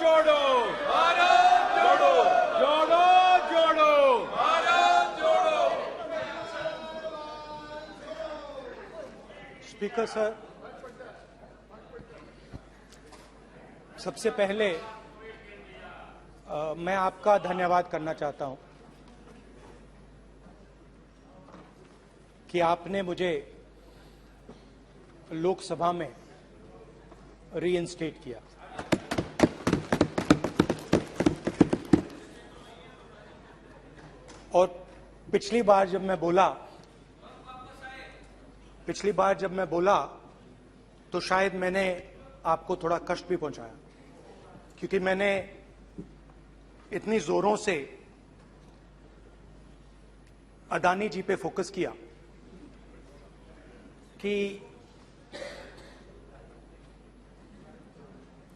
जोड़ो भारत जोड़ो, जोड़ो जोड़ो भारत जोड़ो। स्पीकर सर, सबसे पहले मैं आपका धन्यवाद करना चाहता हूं कि आपने मुझे लोकसभा में रीइंस्टेट किया। और पिछली बार जब मैं बोला तो शायद मैंने आपको थोड़ा कष्ट भी पहुंचाया, क्योंकि मैंने इतनी जोरों से अदानी जी पे फोकस किया कि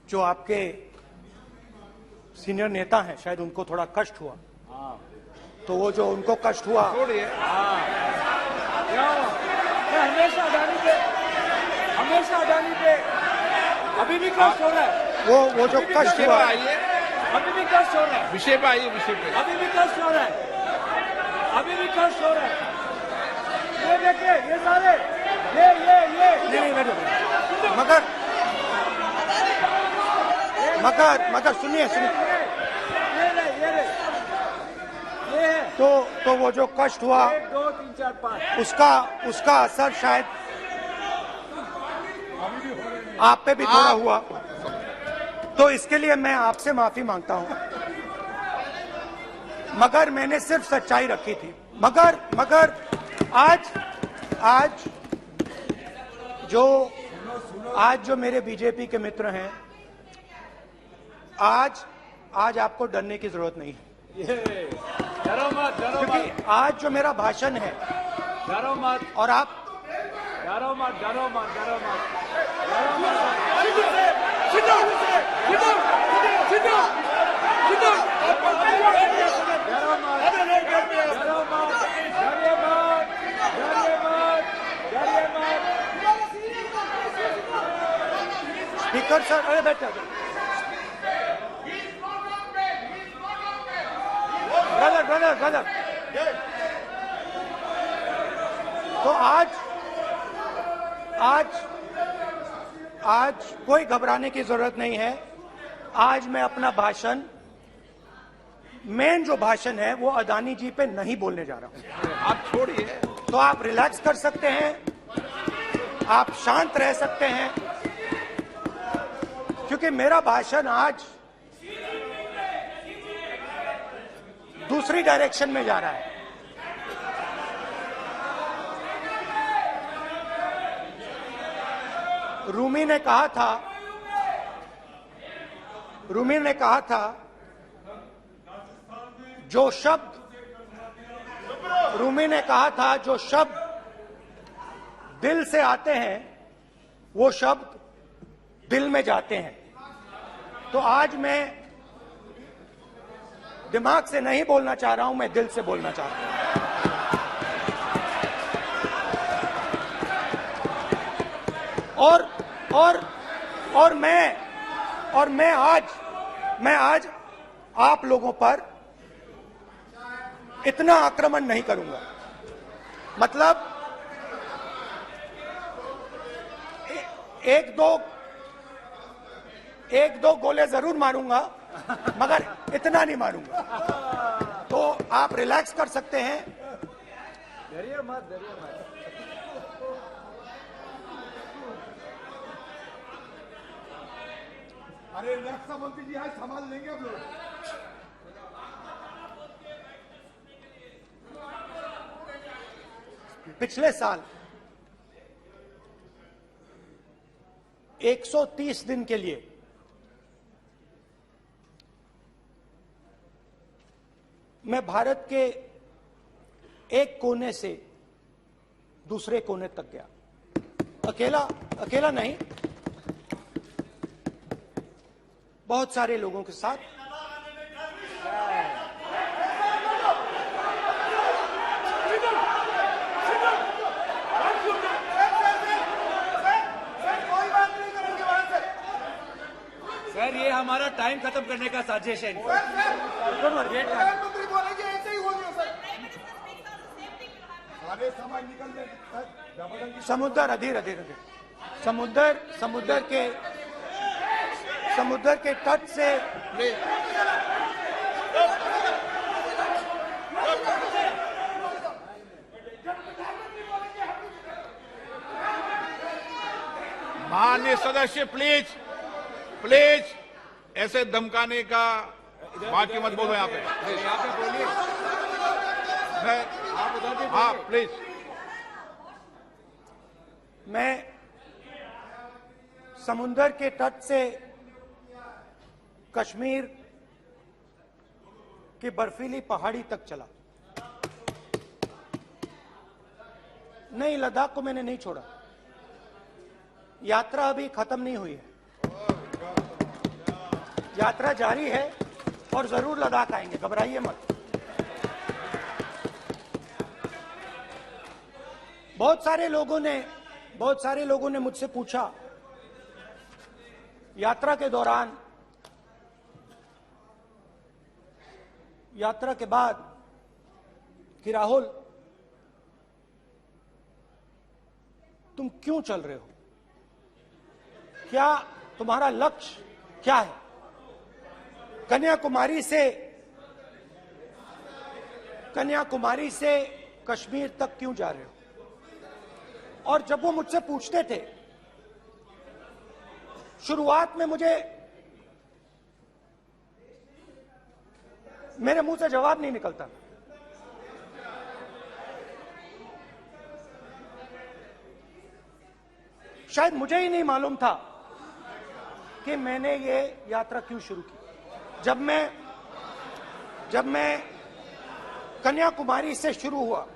जो आपके सीनियर नेता हैं शायद उनको थोड़ा कष्ट हुआ। तो वो जो उनको कष्ट हुआ, छोड़िए, हमेशा अडानी पे अभी भी कष्ट हो रहा है। वो जो कष्ट हुआ, अभी भी कष्ट हो रहा है। विषय पे आइए, विषय पे। अभी भी कष्ट हो रहा है, ये देखिए, ये सारे ये मगर सुनिए तो वो जो कष्ट हुआ 1 2 3 4 5 उसका असर शायद आप पे भी थोड़ा हुआ। तो इसके लिए मैं आपसे माफी मांगता हूं, मगर मैंने सिर्फ सच्चाई रखी थी। मगर आज जो मेरे बीजेपी के मित्र हैं, आज आपको डरने की जरूरत नहीं है, डरो मत, क्योंकि आज जो मेरा भाषण है, डरो मत, और आप डरो मत। स्पीकर सर, अरे बैठो ब्रदर। तो आज कोई घबराने की जरूरत नहीं है। आज मैं अपना भाषण, मेन जो भाषण है वो अदानी जी पे नहीं बोलने जा रहा हूं। आप छोड़िए, तो आप रिलैक्स कर सकते हैं, आप शांत रह सकते हैं, क्योंकि मेरा भाषण आज दूसरी डायरेक्शन में जा रहा है। रूमी ने कहा था जो शब्द दिल से आते हैं वो शब्द दिल में जाते हैं। तो आज मैं दिमाग से नहीं बोलना चाह रहा हूं, मैं दिल से बोलना चाह रहा हूं। और मैं आज आप लोगों पर इतना आक्रमण नहीं करूंगा। मतलब एक दो गोले जरूर मारूंगा, मगर इतना नहीं मारूंगा। तो आप रिलैक्स कर सकते हैं। डरिए मत। अरे रक्षा मंत्री जी आज संभाल लेंगे आप लोग। पिछले साल 130 दिन के लिए मैं भारत के एक कोने से दूसरे कोने तक गया। अकेला नहीं, बहुत सारे लोगों के साथ। सर ये हमारा टाइम खत्म करने का साजिश है। प्रधानमंत्री बोलेंगे ऐसे ही होंगे सर। सारे समाज निकल जाएंगे। समुद्र अधीर अधीर अधीर समुद्र के तट से माननीय सदस्य प्लीज प्लीज ऐसे धमकाने का बात की मत बोलो यहाँ पे। हाँ प्लीज। मैं समुद्र के तट से कश्मीर की बर्फीली पहाड़ी तक चला। नहीं, लद्दाख को मैंने नहीं छोड़ा। यात्रा अभी खत्म नहीं हुई है, यात्रा जारी है और जरूर लद्दाख आएंगे, घबराइए मत। बहुत सारे लोगों ने मुझसे पूछा यात्रा के दौरान, यात्रा के बाद कि राहुल तुम क्यों चल रहे हो, क्या तुम्हारा लक्ष्य क्या है, कन्याकुमारी से कश्मीर तक क्यों जा रहे हो। और जब वो मुझसे पूछते थे, शुरुआत में मेरे मुंह से जवाब नहीं निकलता। शायद मुझे ही नहीं मालूम था कि मैंने ये यात्रा क्यों शुरू की। जब मैं कन्याकुमारी से शुरू हुआ,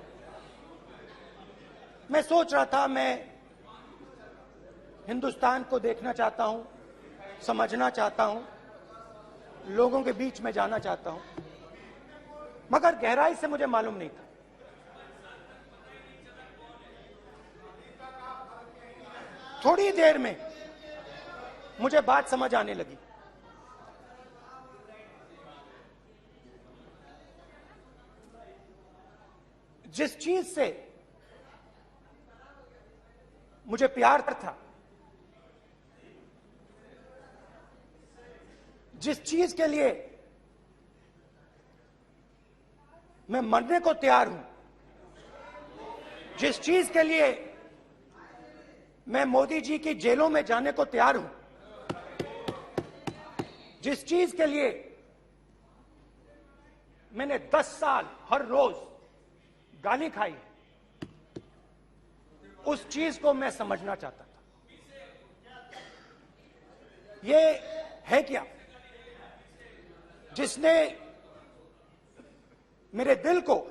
मैं सोच रहा था मैं हिंदुस्तान को देखना चाहता हूं, समझना चाहता हूं, लोगों के बीच में जाना चाहता हूं, मगर गहराई से मुझे मालूम नहीं था। थोड़ी देर में मुझे बात समझ आने लगी। जिस चीज से मुझे प्यार था, जिस चीज के लिए मैं मरने को तैयार हूं, जिस चीज के लिए मैं मोदी जी की जेलों में जाने को तैयार हूं, जिस चीज के लिए मैंने 10 साल हर रोज गाली खाई, उस चीज को मैं समझना चाहता था। ये है क्या जिसने मेरे दिल को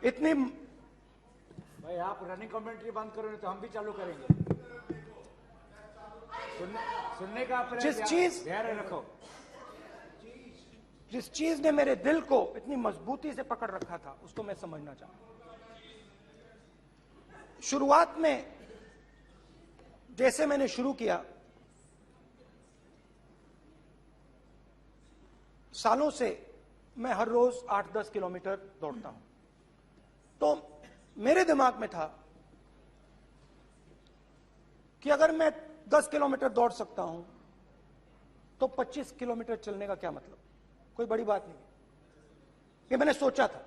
इतनी। भाई आप रनिंग कमेंट्री बंद करो नहीं तो हम भी चालू करेंगे। सुनने का जिस चीज ने मेरे दिल को इतनी मजबूती से पकड़ रखा था, उसको मैं समझना चाहता। शुरुआत में जैसे मैंने शुरू किया, सालों से मैं हर रोज 8-10 किलोमीटर दौड़ता हूं, तो मेरे दिमाग में था कि अगर मैं 10 किलोमीटर दौड़ सकता हूं तो 25 किलोमीटर चलने का क्या मतलब, कोई बड़ी बात नहीं। ये मैंने सोचा था।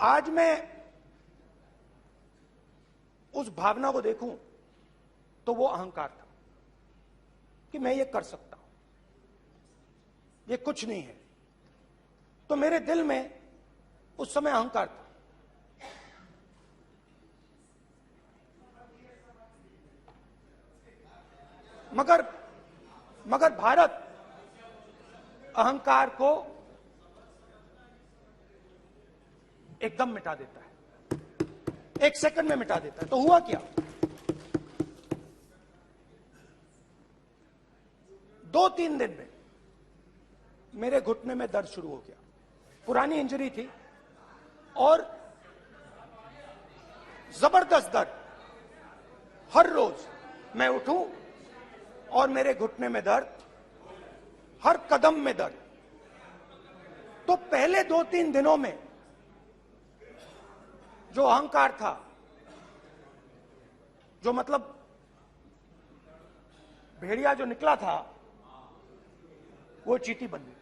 आज मैं उस भावना को देखूं तो वो अहंकार था कि मैं ये कर सकता हूं, ये कुछ नहीं है। तो मेरे दिल में उस समय अहंकार था। मगर भारत अहंकार को एकदम मिटा देता है, 1 सेकंड में मिटा देता है। तो हुआ क्या, 2-3 दिन में मेरे घुटने में दर्द शुरू हो गया। पुरानी इंजरी थी और जबरदस्त दर्द। हर रोज मैं उठूं, और मेरे घुटने में दर्द, हर कदम में दर्द। तो पहले 2-3 दिनों में जो अहंकार था, जो मतलब भेड़िया जो निकला था, वो चींटी बन गई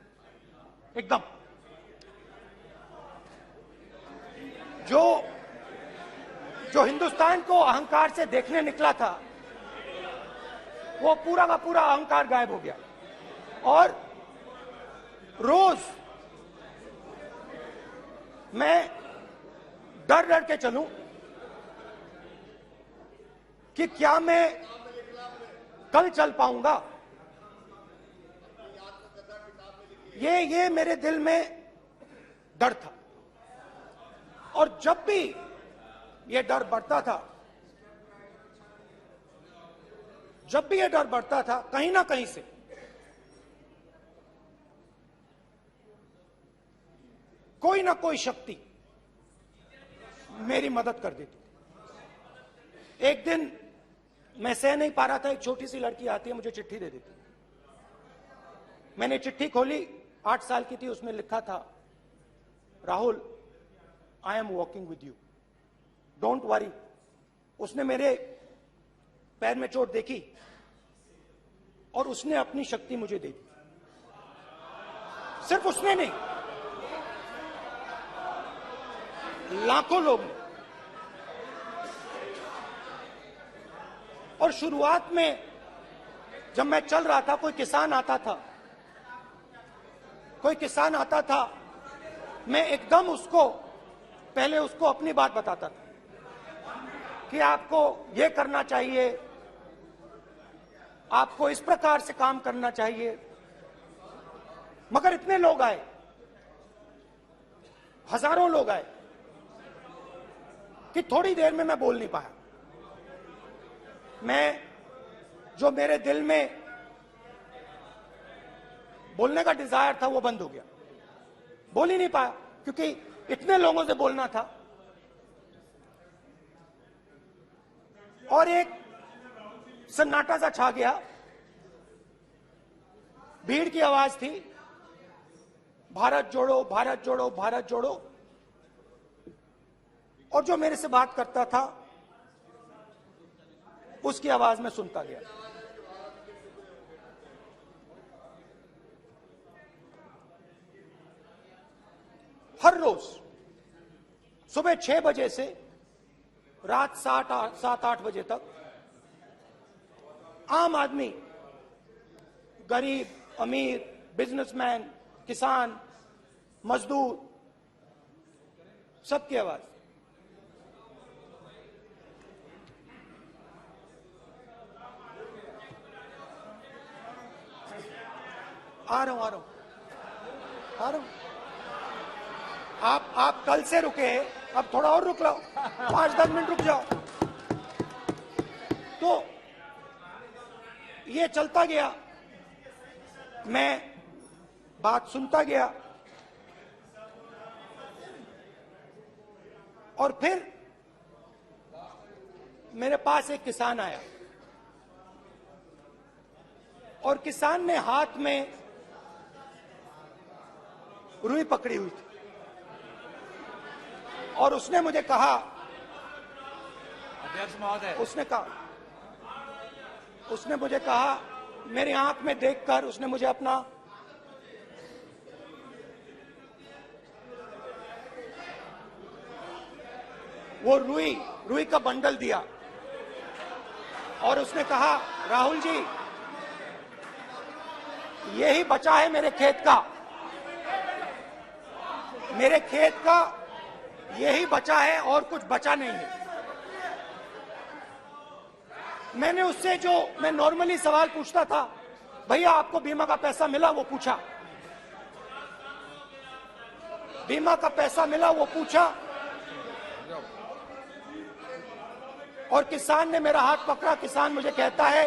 एकदम। जो हिंदुस्तान को अहंकार से देखने निकला था, वो पूरा का पूरा अहंकार गायब हो गया। और रोज मैं डर डर के चलूं कि क्या मैं कल चल पाऊंगा। ये मेरे दिल में डर था। और जब भी ये डर बढ़ता था, कहीं ना कहीं से कोई ना कोई शक्ति मेरी मदद कर देती थी। एक दिन मैं सह नहीं पा रहा था, एक छोटी सी लड़की आती है, मुझे चिट्ठी दे देती। मैंने चिट्ठी खोली, 8 साल की थी, उसमें लिखा था, Rahul, I am walking with you, don't worry. उसने मेरे पैर में चोट देखी और उसने अपनी शक्ति मुझे दे दी। सिर्फ उसने नहीं, लाखों लोग ने। और शुरुआत में जब मैं चल रहा था, कोई किसान आता था, मैं एकदम पहले उसको अपनी बात बताता था कि आपको ये करना चाहिए, आपको इस प्रकार से काम करना चाहिए। मगर इतने लोग आए, हजारों लोग आए, कि थोड़ी देर में मैं बोल नहीं पाया। जो मेरे दिल में बोलने का डिजायर था, वो बंद हो गया। बोल ही नहीं पाया, क्योंकि इतने लोगों से बोलना था। और एक सन्नाटा सा छा गया, भीड़ की आवाज थी, भारत जोड़ो, भारत जोड़ो, भारत जोड़ो। और जो मेरे से बात करता था, उसकी आवाज में सुनता गया। हर रोज सुबह 6 बजे से रात 7-8 बजे तक आम आदमी, गरीब, अमीर, बिजनेसमैन, किसान, मजदूर, सबकी आवाज। आ रहा हूं। आप कल से रुके, अब थोड़ा और रुक लो, 5-10 मिनट रुक जाओ। तो ये चलता गया, मैं बात सुनता गया। और फिर मेरे पास एक किसान आया, और किसान ने हाथ में रुई पकड़ी हुई थी, और उसने मुझे कहा, अध्यक्ष महोदय, उसने मुझे कहा, मेरी आंख में देखकर उसने मुझे अपना वो रुई का बंडल दिया, और उसने कहा, राहुल जी, यही बचा है मेरे खेत का यही बचा है, और कुछ बचा नहीं है। मैंने उससे, जो मैं नॉर्मली सवाल पूछता था, भैया आपको बीमा का पैसा मिला, वो पूछा। बीमा का पैसा मिला, वो पूछा। और किसान ने मेरा हाथ पकड़ा। किसान मुझे कहता है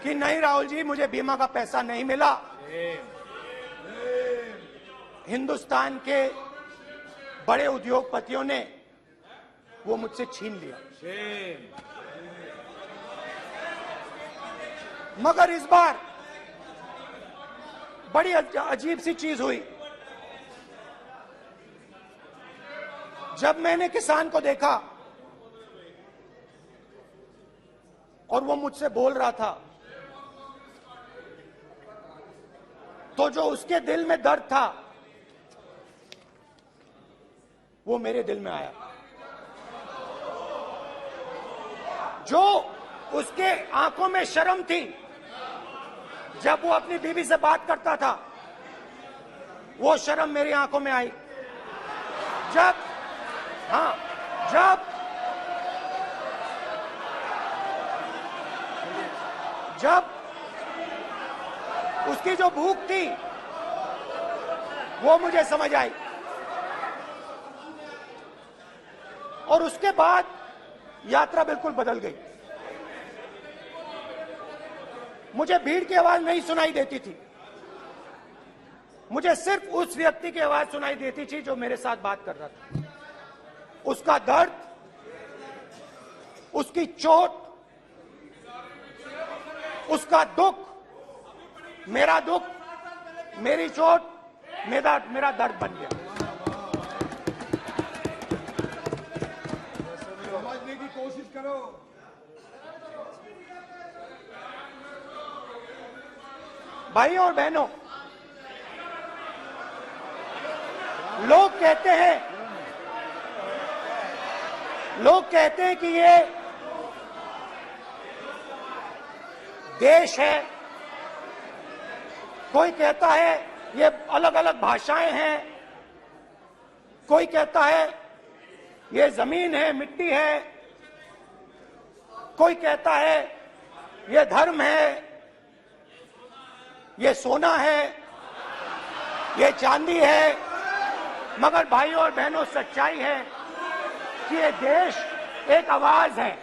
कि नहीं राहुल जी, मुझे बीमा का पैसा नहीं मिला, हिंदुस्तान के बड़े उद्योगपतियों ने वो मुझसे छीन लिया। मगर इस बार बड़ी अजीब सी चीज हुई। जब मैंने किसान को देखा और वो मुझसे बोल रहा था, तो जो उसके दिल में दर्द था वो मेरे दिल में आया। जो उसके आंखों में शर्म थी जब वो अपनी बीवी से बात करता था, वो शर्म मेरी आंखों में आई। जब उसकी जो भूख थी वो मुझे समझ आई। और उसके बाद यात्रा बिल्कुल बदल गई। मुझे भीड़ की आवाज नहीं सुनाई देती थी, मुझे सिर्फ उस व्यक्ति की आवाज सुनाई देती थी जो मेरे साथ बात कर रहा था। उसका दर्द, उसकी चोट, उसका दुख, मेरा दुख, मेरी चोट, मेरा दर्द बन गया। समझने की कोशिश करो। भाइयों और बहनों, लोग कहते हैं कि ये देश है, कोई कहता है ये अलग अलग भाषाएं हैं, कोई कहता है ये जमीन है, मिट्टी है, कोई कहता है ये धर्म है, ये सोना है, ये चांदी है। मगर भाइयों और बहनों, सच्चाई है कि ये देश एक आवाज है।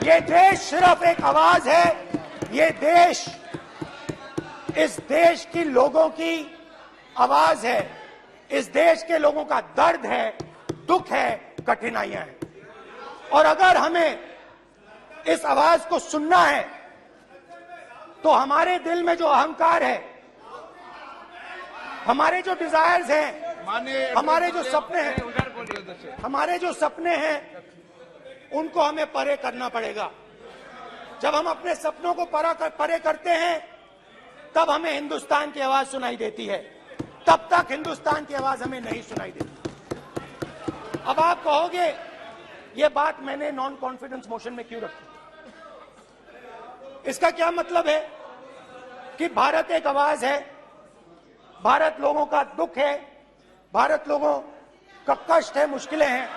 ये देश सिर्फ एक आवाज है। ये देश, इस देश की लोगों की आवाज है। इस देश के लोगों का दर्द है, दुख है, कठिनाइयां हैं। और अगर हमें इस आवाज को सुनना है तो हमारे दिल में जो अहंकार है, हमारे जो डिजायर्स हैं, हमारे जो सपने हैं, उनको हमें परे करना पड़ेगा। जब हम अपने सपनों को परे करते हैं तब हमें हिंदुस्तान की आवाज सुनाई देती है, तब तक हिंदुस्तान की आवाज हमें नहीं सुनाई देती। अब आप कहोगे ये बात मैंने नॉन कॉन्फिडेंस मोशन में क्यों रखी? इसका क्या मतलब है कि भारत एक आवाज है, भारत लोगों का दुख है, भारत लोगों का कष्ट है, मुश्किलें हैं।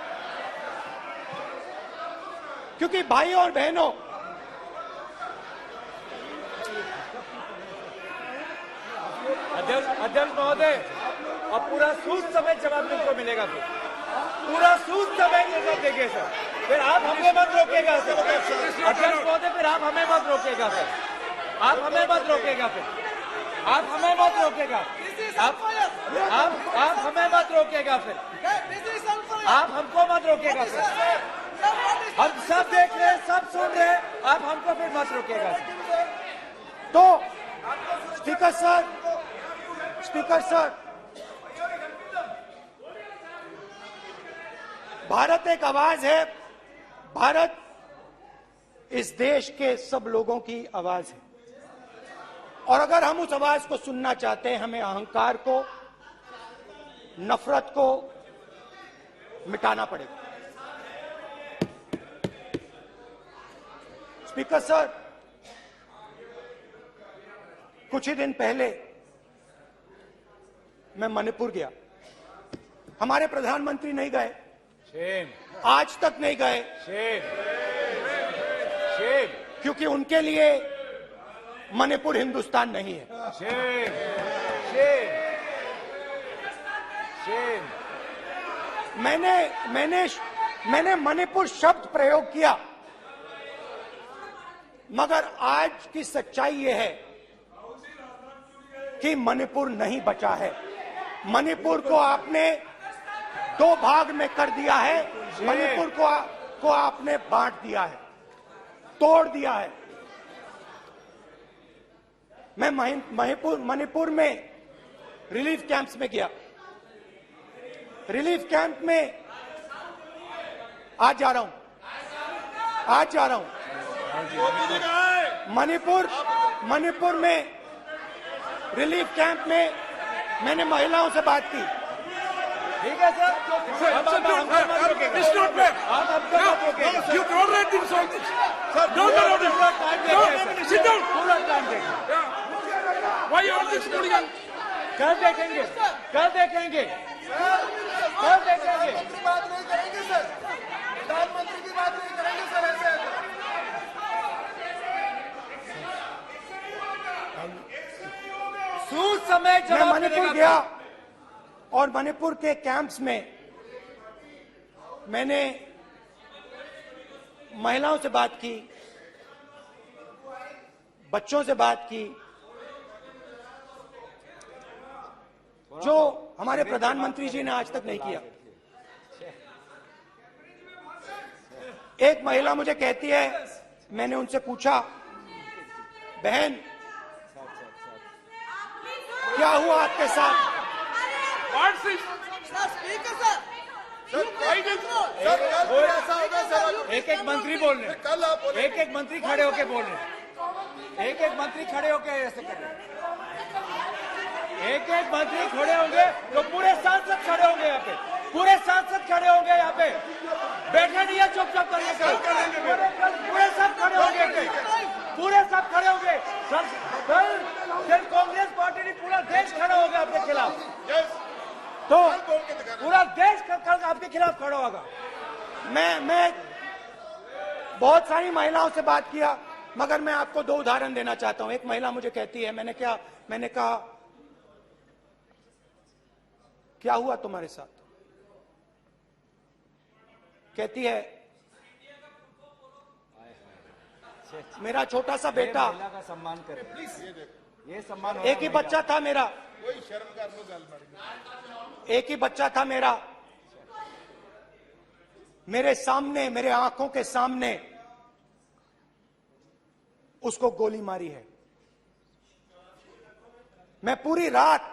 क्योंकि भाइयों और बहनों, अध्यक्ष महोदय, अब पूरा सूद समेत जवाब तुमको मिलेगा, फिर पूरा सूद समेत जवाब देंगे सर। फिर आप हमें मत रोकेगा सर। अध्यक्ष महोदय, फिर आप हमें मत रोकेगा सर। आप हमें मत रोकेगा, फिर आप हमें मत रोकेगा। आप हमें मत रोकेगा, फिर आप हमको मत रोकेगा सर। हम सब देख रहे हैं, सब सुन रहे हैं, आप हमको फिर मत रोकेगा सर। तो स्पीकर सर, भारत एक आवाज है। भारत इस देश के सब लोगों की आवाज है। और अगर हम उस आवाज को सुनना चाहते हैं, हमें अहंकार को, नफरत को मिटाना पड़ेगा। स्पीकर सर, कुछ ही दिन पहले मैं मणिपुर गया। हमारे प्रधानमंत्री नहीं गए, आज तक नहीं गए, क्योंकि उनके लिए मणिपुर हिंदुस्तान नहीं है। मैंने मणिपुर शब्द प्रयोग किया, मगर आज की सच्चाई यह है कि मणिपुर नहीं बचा है। मणिपुर को आपने दो भाग में कर दिया है। मणिपुर को आपने बांट दिया है, तोड़ दिया है। मैं मणिपुर में रिलीफ कैंप्स में गया। रिलीफ कैंप में आज जा रहा हूं मणिपुर में रिलीफ कैंप में मैंने महिलाओं से बात की। ठीक है सर, अब हमको मत रोकिएगा। It's not fair. आप हमको मत रोकिएगा। You tolerate insults. Sir, don't allow this. Sit down. पूरा टाइम देंगे। Yeah. Why you all this hooligan? कल देखेंगे, कल देखेंगे, कल देखेंगे। बात नहीं करेंगे सर, प्रधानमंत्री की बात नहीं करेंगे सर ऐसे। सूद समय मैं जवाब मणिपुर मिलेगा। गया और मणिपुर के कैंप्स में मैंने महिलाओं से बात की, बच्चों से बात की, जो हमारे प्रधानमंत्री जी ने आज तक नहीं किया। एक महिला मुझे कहती है, मैंने उनसे पूछा, बहन क्या हुआ आपके साथ? What's this? एक एक मंत्री बोल रहे हैं, कल आप बोले एक एक मंत्री खड़े होके बोल रहे हैं, एक एक मंत्री खड़े होके ऐसे कर रहे हैं। एक एक मंत्री खड़े होंगे तो पूरे सांसद खड़े होंगे यहाँ पे, पूरे सांसद खड़े होंगे यहाँ पे। बैठे नहीं है, चुपचाप करिए। पूरे सब खड़े होंगे, पूरे सब खड़े होंगे। कल कांग्रेस पार्टी ने पूरा देश खड़ा होगा आपके खिलाफ, तो पूरा देश कल आपके खिलाफ खड़ा होगा। मैं बहुत सारी महिलाओं से बात किया, मगर मैं आपको दो उदाहरण देना चाहता हूं। एक महिला मुझे कहती है, मैंने कहा क्या हुआ तुम्हारे साथ? कहती है, मेरा छोटा सा बेटा, महिला का सम्मान करें, ये सम्मान। एक ही बच्चा था मेरा, एक ही बच्चा था मेरा, मेरे सामने, मेरे आंखों के सामने उसको गोली मारी है। मैं पूरी रात,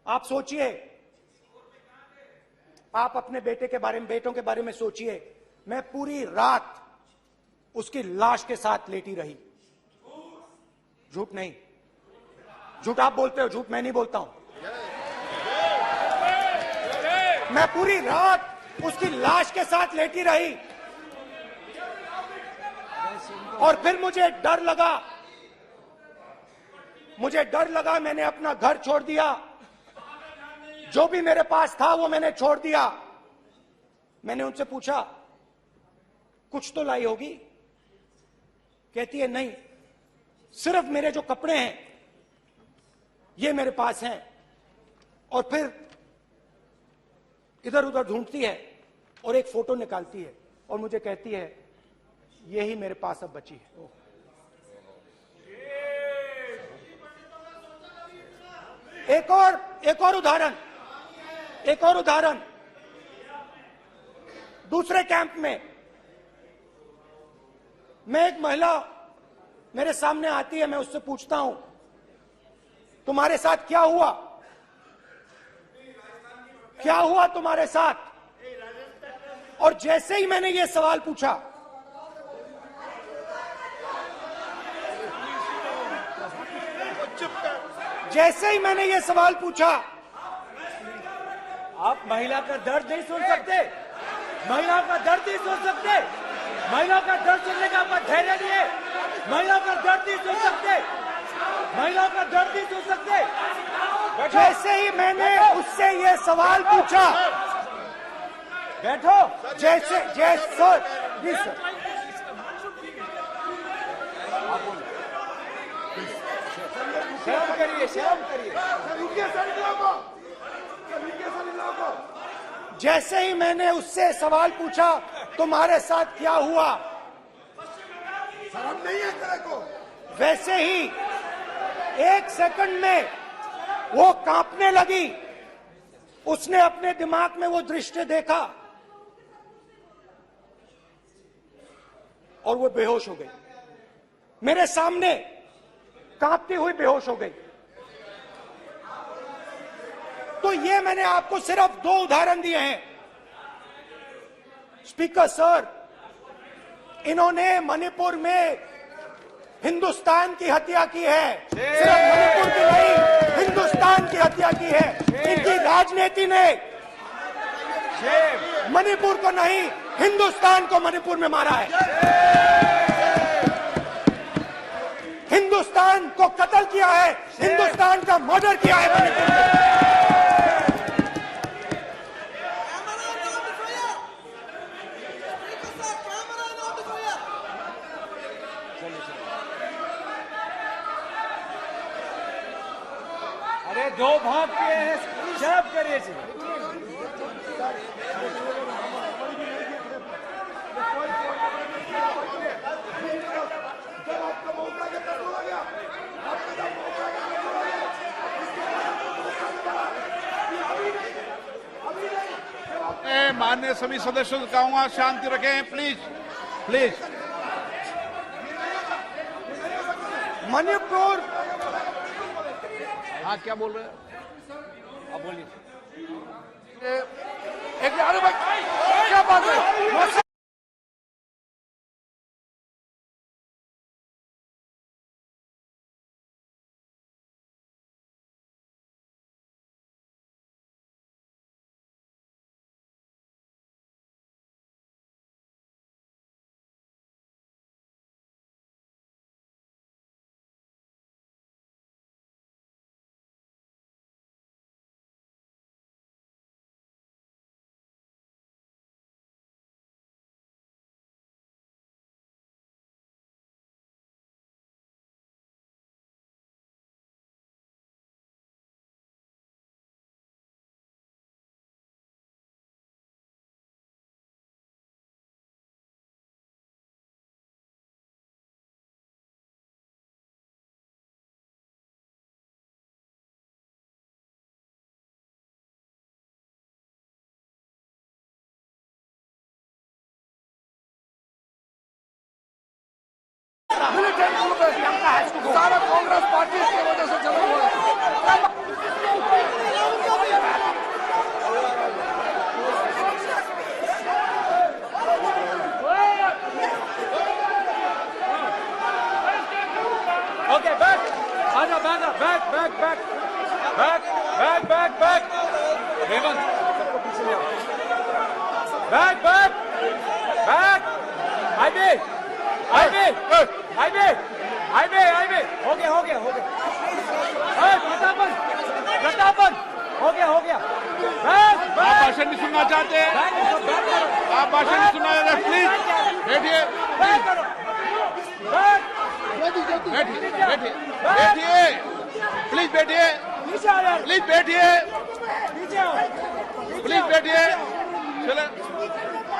आप सोचिए, आप अपने बेटे के बारे में, बेटों के बारे में सोचिए, मैं पूरी रात उसकी लाश के साथ लेटी रही। झूठ नहीं, झूठ आप बोलते हो, झूठ मैं नहीं बोलता हूं। मैं पूरी रात उसकी लाश के साथ लेटी रही और फिर मुझे डर लगा, मैंने अपना घर छोड़ दिया, जो भी मेरे पास था वो मैंने छोड़ दिया। मैंने उनसे पूछा, कुछ तो लाई होगी? कहती है, नहीं, सिर्फ मेरे जो कपड़े हैं ये मेरे पास हैं। और फिर इधर उधर ढूंढती है और एक फोटो निकालती है और मुझे कहती है, यही मेरे पास अब बची है। एक और उदाहरण, दूसरे कैंप में मैं, एक महिला मेरे सामने आती है, मैं उससे पूछता हूं, तुम्हारे साथ क्या हुआ? क्या हुआ तुम्हारे साथ? और जैसे ही मैंने ये सवाल पूछा, आप महिला का दर्द नहीं सुन सकते, महिलाओं का दर्द नहीं सुन सकते, महिलाओं का दर्द सुनने का आपका धैर्य नहीं है, महिलाओं का दर्द नहीं सुन सकते, महिलाओं का दर्द नहीं सुन सकते। जैसे ही मैंने उससे ये सवाल पूछा, बैठो, जैसे शर्म करिए। जैसे ही मैंने उससे सवाल पूछा, तुम्हारे साथ क्या हुआ, शर्म नहीं है तेरे को? वैसे ही 1 सेकंड में वो कांपने लगी। उसने अपने दिमाग में वो दृश्य देखा और वो बेहोश हो गई मेरे सामने। कांपती हुई बेहोश हो गई। तो ये मैंने आपको सिर्फ 2 उदाहरण दिए हैं। स्पीकर सर, इन्होंने मणिपुर में हिंदुस्तान की हत्या की है, सिर्फ मणिपुर की नहीं, हिंदुस्तान की हत्या की है। इनकी राजनीति ने मणिपुर को नहीं, हिंदुस्तान को मणिपुर में मारा है। हिंदुस्तान को कत्ल किया है, हिंदुस्तान का मर्डर किया है मणिपुर में। अरे 2 भाग किए हैं, शर्म करिए जी। माननीय सभी सदस्यों से कहूंगा शांति रखें, प्लीज प्लीज। मणिपुर, हाँ क्या बोल रहे हैं? अब बोलिए। एक अरे भाई क्या बात है? सारा कांग्रेस पार्टी की वजह से चला हुआ है। ओके, बैक आजा, बैक हेमंत, सबको पीछे ले आओ। बैक हाईवे हो गया प्रतापन हो गया। आप भाषण नहीं सुनना चाहते? आप भाषण नहीं सुनना चाहते? प्लीज बैठिए, प्लीज बैठिए।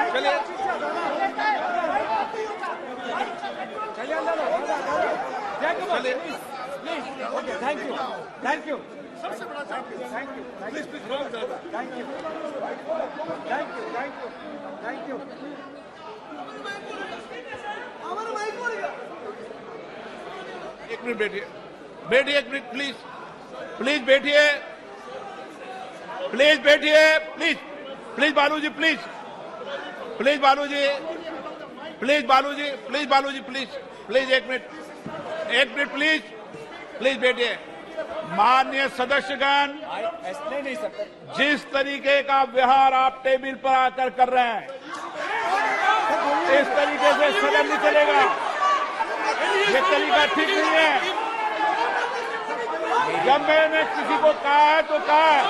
चलिए थैंक यू। एक मिनट बैठिए, एक मिनट प्लीज बैठिए, बालू जी प्लीज एक मिनट प्लीज बैठिए। माननीय सदस्यगण, ऐसे नहीं सकते। जिस तरीके का व्यवहार आप टेबल पर आकर कर रहे हैं, इस तरीके से सदन नहीं चलेगा। ये तरीका ठीक नहीं है। जब मैंने किसी को कहा है तो कहा है,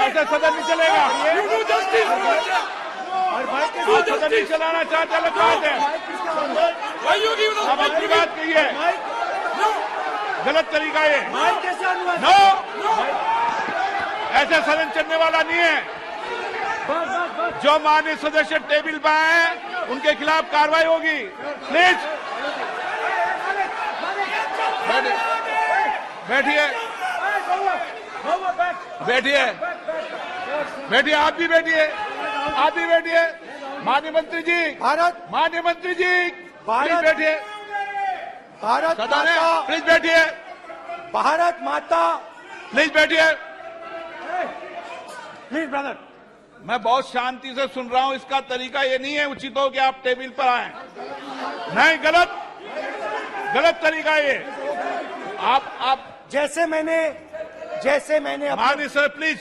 ऐसे सदन नहीं चलेगा। आप सदन नहीं चलाना चाहते, अलग बात है। अब अपनी बात कहिए, गलत तरीका है। नो, ऐसे सदन चलने वाला नहीं है। जो माननीय सदस्य टेबल पर आए उनके खिलाफ कार्रवाई होगी। प्लीज बैठिए, आप भी बैठिए। माननीय मंत्री जी, भारत प्लीज बैठिए। भारत सदन है, माता, प्लीज बैठिए, भारत माता, प्लीज बैठिए। Please brother. मैं बहुत शांति से सुन रहा हूं, इसका तरीका ये नहीं है उचित हो कि आप टेबल पर आए। नहीं, गलत तरीका ये। आप जैसे मैंने माननीय sir please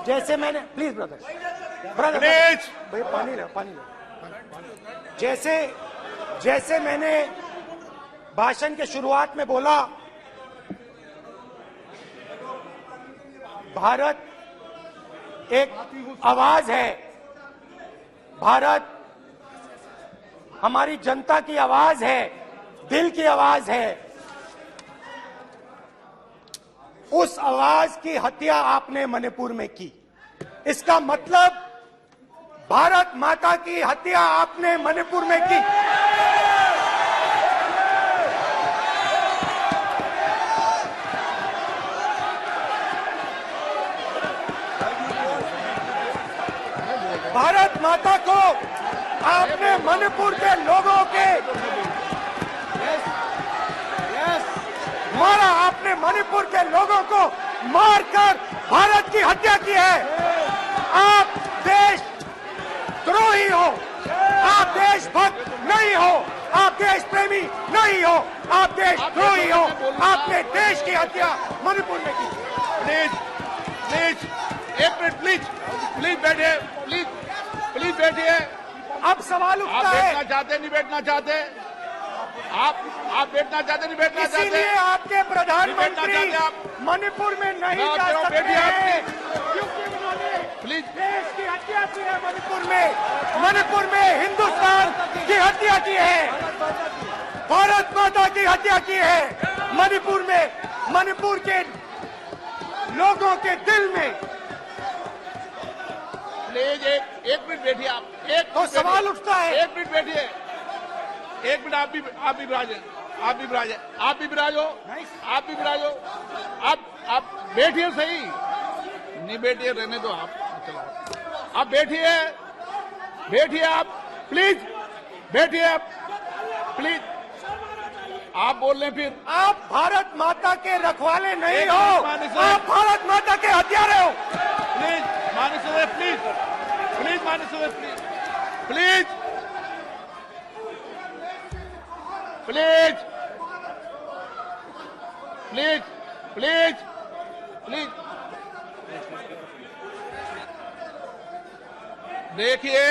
please brother please भाई पानी ले। जैसे मैंने भाषण के शुरुआत में बोला, भारत एक आवाज है, भारत हमारी जनता की आवाज है, दिल की आवाज है। उस आवाज की हत्या आपने मणिपुर में की। इसका मतलब भारत माता की हत्या आपने मणिपुर में की। भारत माता को आपने मणिपुर के लोगों के मारा, आपने मणिपुर के लोगों को मारकर भारत की हत्या की है। आप देश द्रोही हो, आप देशभक्त नहीं हो, आप देश प्रेमी नहीं हो, आप देशद्रोही हो। आपने देश की हत्या मणिपुर में की। प्लीज एक मिनट, प्लीज बैठिए, प्लीज बैठिए। अब सवाल आप उठता है, बैठना चाहते नहीं बैठना चाहते? आप बैठना चाहते नहीं बैठना चाहते? इसीलिए आपके प्रधानमंत्री चाहते आप? मणिपुर में नहीं मैं जा कह रहा हूं, सकते बैठिए आप, हैं, क्योंकि उन्होंने प्लीज। देश की हत्या की है। मणिपुर में हिंदुस्तान की हत्या की है, भारत माता की हत्या की है। मणिपुर के लोगों के दिल में। प्लीज एक मिनट बैठिए आप। तो सवाल उठता है, एक मिनट बैठिए, एक मिनट। आप भी विराजो। आप बैठिए, सही नहीं बैठिए, रहने दो आप। चलो आप बैठिए आप, प्लीज बैठिए आप, प्लीज। आप बोल रहे हैं फिर। आप भारत माता के रखवाले नहीं एक हो, मिनट, माननीय सर। आप भारत माता के हत्यारे हो। प्लीज माननीय सदस्य, प्लीज माननीय सदस्य, प्लीज देखिए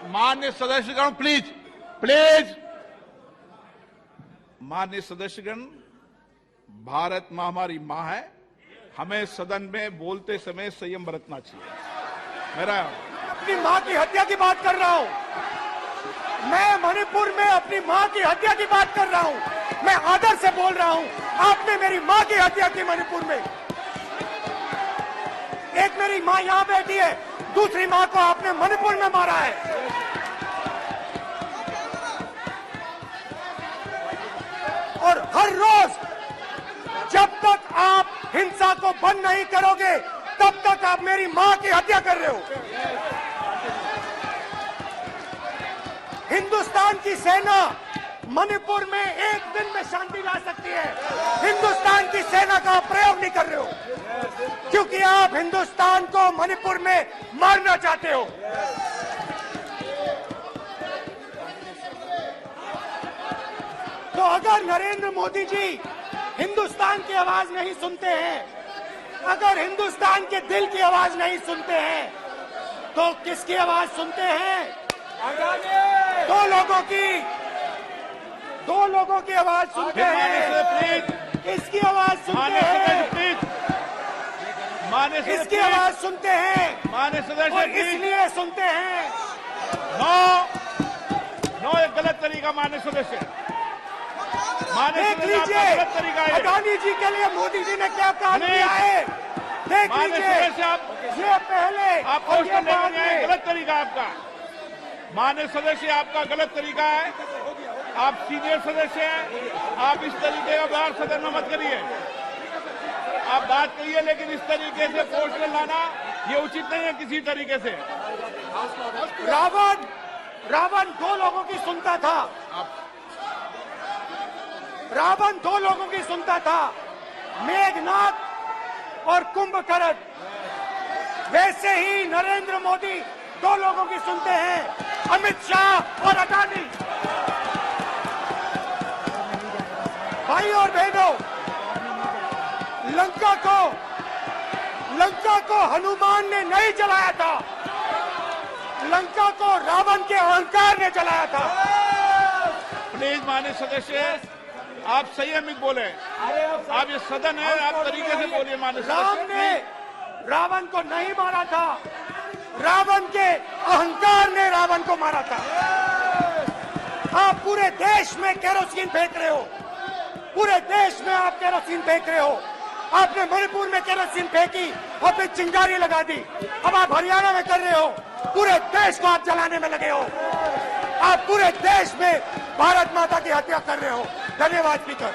माननीय सदस्यगण, प्लीज माननीय सदस्यगण, भारत मां हमारी मां है। हमें सदन में बोलते समय संयम बरतना चाहिए। मेरा अपनी मां की हत्या की बात कर रहा हूं। मैं मणिपुर में अपनी मां की हत्या की बात कर रहा हूं। मैं आदर से बोल रहा हूं। आपने मेरी मां की हत्या की मणिपुर में। एक मेरी मां यहां बैठी है, दूसरी मां को आपने मणिपुर में मारा है। और हर रोज जब तक आप हिंसा को बंद नहीं करोगे, तब तक आप मेरी मां की हत्या कर रहे हो। हिंदुस्तान की सेना मणिपुर में एक दिन में शांति ला सकती है। हिंदुस्तान की सेना का प्रयोग नहीं कर रहे हो, क्योंकि आप हिंदुस्तान को मणिपुर में मारना चाहते हो। तो अगर नरेंद्र मोदी जी हिंदुस्तान की आवाज नहीं सुनते हैं, अगर हिंदुस्तान के दिल की आवाज नहीं सुनते हैं, तो किसकी आवाज सुनते हैं? दो लोगों की आवाज सुनते हैं। इसकी आवाज सुनते हैं, इसकी आवाज सुनते हैं, माननीय सदस्य, और इसलिए सुनते हैं। नो, एक गलत तरीका माननीय सदस्य। देख लीजिए गलत तरीका है। अडानी जी के लिए मोदी जी ने क्या काम किया है। देख लीजिए, ये पहले आप और ये बाद में। गलत तरीका आपका, माननीय सदस्य, आपका गलत तरीका है। आप सीनियर सदस्य हैं, आप इस तरीके का व्यवहार सदन में मत करिए। आप बात करिए, लेकिन इस तरीके से पोस्टर लाना ये उचित नहीं है किसी तरीके से। रावण दो लोगों की सुनता था। रावण दो लोगों की सुनता था, मेघनाथ और कुंभकर्ण। वैसे ही नरेंद्र मोदी दो लोगों की सुनते हैं, अमित शाह और अडानी। भाई और बहनों, लंका को हनुमान ने नहीं जलाया था, लंका को रावण के अहंकार ने जलाया था। प्लीज माननीय सदस्य, आप संयमित बोले। आप ये सदन है, आप तरीके से बोलिए माननीय राम सदस्य। ने रावण को नहीं मारा था, रावण के अहंकार ने रावण को मारा था। आप पूरे देश में केरोसिन फेंक रहे हो, पूरे देश में आप केरोसिन फेंक रहे हो। आपने मणिपुर में केरोसिन फेंकी, अपनी चिंगारी लगा दी। अब आप हरियाणा में कर रहे हो, पूरे देश को आप जलाने में लगे हो। आप पूरे देश में भारत माता की हत्या कर रहे हो। धन्यवाद स्पीकर।